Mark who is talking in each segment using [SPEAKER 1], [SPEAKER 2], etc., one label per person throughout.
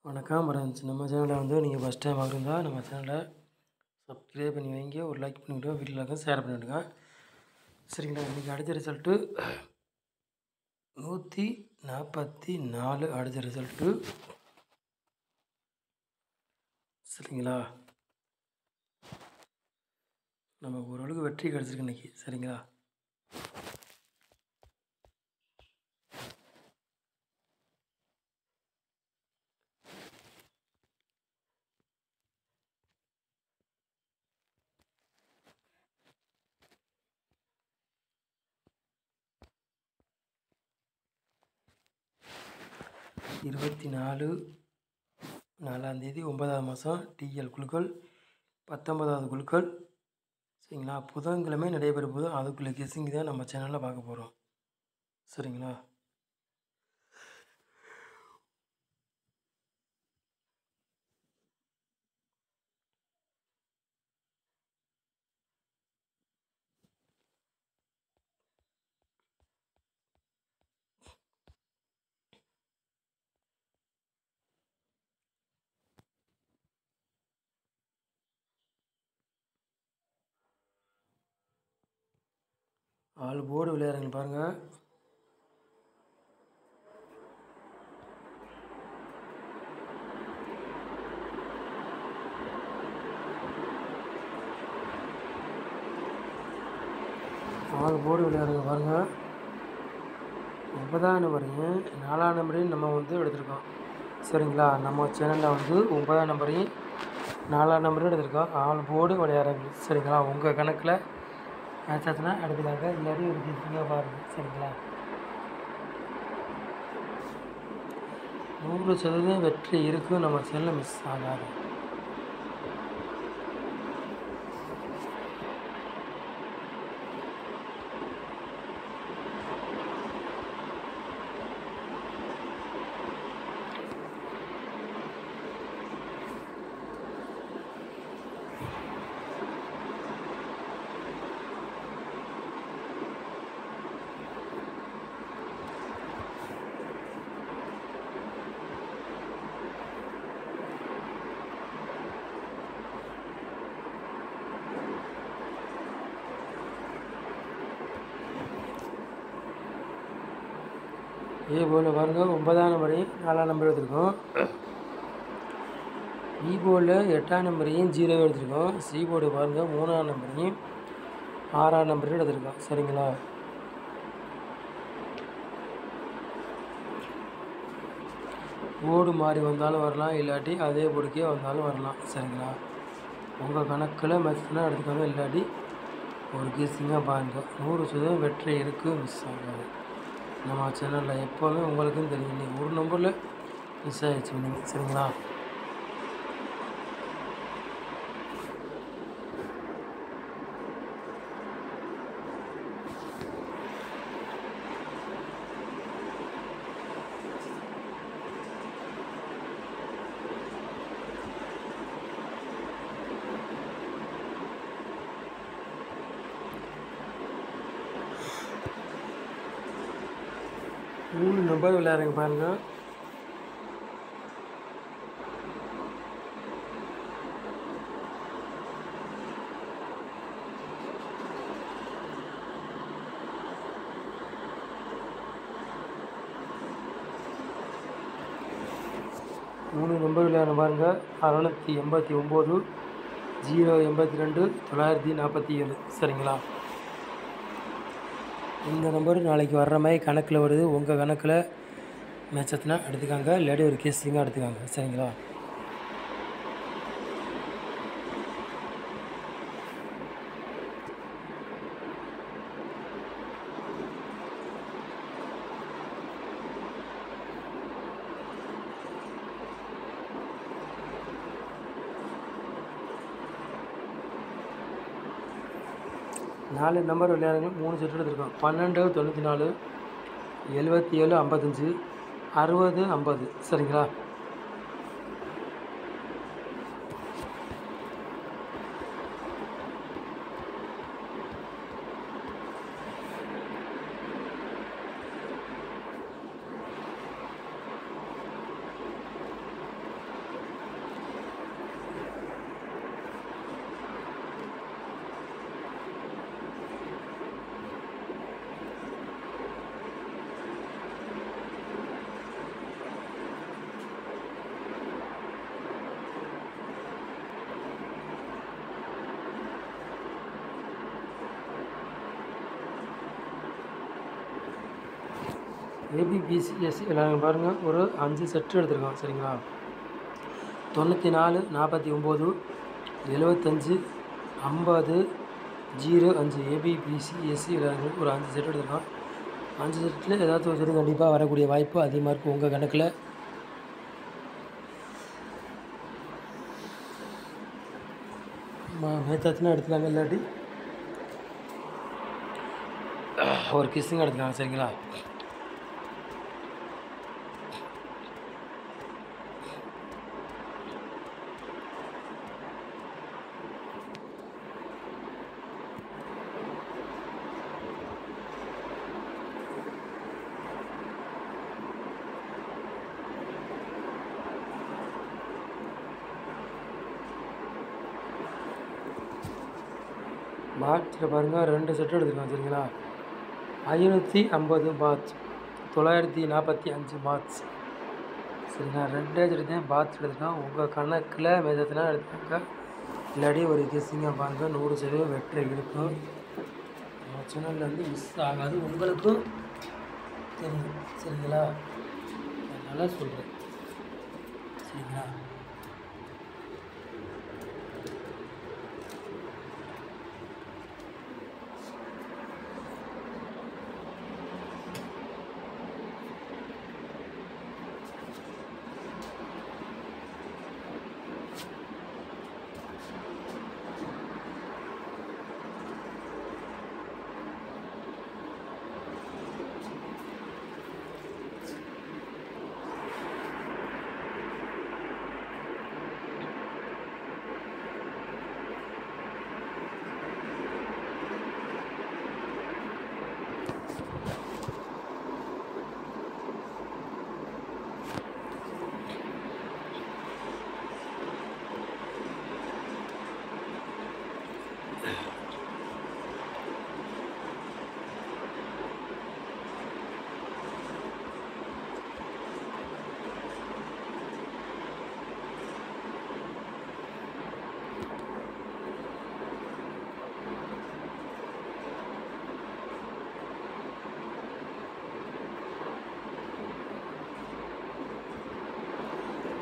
[SPEAKER 1] வணக்கம் ஃப்ரெண்ட்ஸ். நம்ம சேனலை வந்து நீங்கள் ஃபஸ்ட் டைம் இருந்தால் நம்ம சேனலை சப்ஸ்கிரைப் பண்ணி வைங்க, ஒரு லைக் பண்ணிவிட்டு வீட்டில் இருக்க ஷேர் பண்ணிவிடுங்க. சரிங்களா? இன்றைக்கி அடித்த ரிசல்ட்டு 144 அடித்த ரிசல்ட்டு. சரிங்களா? நமக்கு ஓரளவுக்கு வெற்றி கிடச்சிருக்கு இன்றைக்கி. சரிங்களா? இருபத்தி 4/4 9ஆவது மாதம் டிஎல் குழுக்கள் 19வது குழுக்கள். சரிங்களா? புதன்கிழமை நடைபெற போது அதுக்குள்ளே கெஸ்ஸிங் தான் நம்ம சேனலில் பார்க்க போகிறோம். சரிங்களா? ஆள் போர்டு விளையாடுறீங்க பாருங்கள். ஆள் போர்டு விளையாடுறீங்க பாருங்கள். 9ஆம் நம்பரையும் 4ஆம் நம்பரையும் நம்ம வந்து எடுத்திருக்கோம். சரிங்களா? நம்ம சேனலில் வந்து 9ஆம் நம்பரையும் 4ஆம் நம்பரையும் எடுத்திருக்கோம். ஆள் போர்டு விளையாடுறாங்க. சரிங்களா? உங்கள் கணக்கில் மேட்ச் ஆச்சுன்னா எடுத்துக்காங்க, இல்லாட்டி ஒரு கீப்பிங்காக பாருங்கள். சரிங்களா? 100% வெற்றி இருக்கும். நம்ம சேனலில் மிஸ் ஆகாது. இதே போல் பாருங்கள், 9ஆம் நம்பரையும் 4ஆம் நம்பர் எடுத்திருக்கோம். பி போர்டில் 8ஆம் நம்பரையும் 0 எடுத்திருக்கோம். சி போர்டு பாருங்கள், 3ஆம் நம்பரையும் 6ஆம் நம்பரையும் எடுத்திருக்கோம். சரிங்களா? போர்டு மாறி வந்தாலும் வரலாம், இல்லாட்டி அதே போர்டுக்கே வந்தாலும் வரலாம். சரிங்களா? உங்கள் கணக்கில் மேட்ச்னா எடுத்துக்காங்க, இல்லாட்டி ஒரு கீஸிங்காக பாருங்கள். 100% வெற்றி இருக்குது, மிஸ் ஆகாது. நம்ம சேனலில் எப்போவுமே உங்களுக்கும் தெரியும். இன்றைக்கி ஒரு நம்பரில் மிஸ் ஆகிடுச்சு நீங்கள். சரிங்களா? மூணு நம்பர் விளையாடுறீங்க பாருங்கள். மூணு நம்பர் விளையாடுற பாருங்கள். 689 082 947. சரிங்களா? இந்த நம்பர் நாளைக்கு வர்ற மாதிரி கணக்கில் வருது. உங்கள் கணக்கில் மேட்ச் ஆச்சுன்னா எடுத்துக்காங்க, இல்லாட்டி ஒரு கேஸிங்காக எடுத்துக்காங்க. சரிங்களா? நாலு நம்பர் விளையாடுங்க. 3 செட் எடுத்துருக்கோம். 12 94 77 55 60 50. சரிங்களா? ஏபிபிசிஎஸ்சி விளையாடுங்க பாருங்கள். ஒரு 5 செட்டு எடுத்திருக்கோம் சரிங்களா. 94 49 75 50 05 ஏபிபிசிஎஸ்சி விளையாடுங்க ஒரு 5 செட்டு எடுத்திருக்கோம். 5 செட்டில் ஏதாச்சும் ஒரு செட்டு கண்டிப்பாக வரக்கூடிய வாய்ப்பு அதிகமாக இருக்கும் உங்கள் கணக்கில். மேத்தாச்சுன்னா எடுத்துக்காங்க, இல்லாட்டி ஒரு கிஸ்ஸுங்க எடுத்துக்காங்க சரிங்களா. பாட்ஸில் பாருங்கள் 2 செட்டு எடுத்துருக்கோம் சரிங்களா. 550 பாட்ஸ், 945 பாட்ஸ் சரிங்களா. 2 எடுத்தேன் பாட்ஸ் எடுத்துருக்கோம். உங்கள் கணக்கில் மெதத்தினா எடுத்தாங்க, இல்லாட்டி ஒரு கெஸ்ஸிங்காக பாருங்கள். 100% வெற்றி இருக்கும். நம்ம சேனலில் வந்து மிஸ் ஆகாது, உங்களுக்கும் தெரியும் சரிங்களா. அதனால் சொல்கிறேன் சரிங்களா.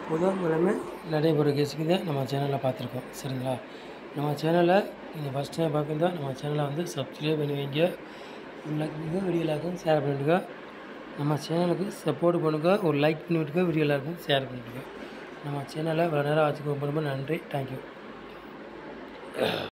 [SPEAKER 1] புதன்கிழமை நடைபெற கேஸுக்கு தான் நம்ம சேனலில் பார்த்துருக்கோம் சரிங்களா. நம்ம சேனலை நீங்கள் ஃபஸ்ட் டைம் பார்க்குறதா நம்ம சேனலை வந்து சப்ஸ்கிரைப் பண்ணி வைங்க, வீடியோ எல்லாருக்கும் ஷேர் பண்ணிவிடுங்க. நம்ம சேனலுக்கு சப்போர்ட் பண்ணுங்கள், ஒரு லைக் பண்ணி விட்டுங்க, வீடியோ எல்லாருக்கும் ஷேர் பண்ணிவிடுங்க. நம்ம சேனலை இவ்வளோ நேரம் வச்சுக்க ரொம்ப ரொம்ப நன்றி. தேங்க்யூ.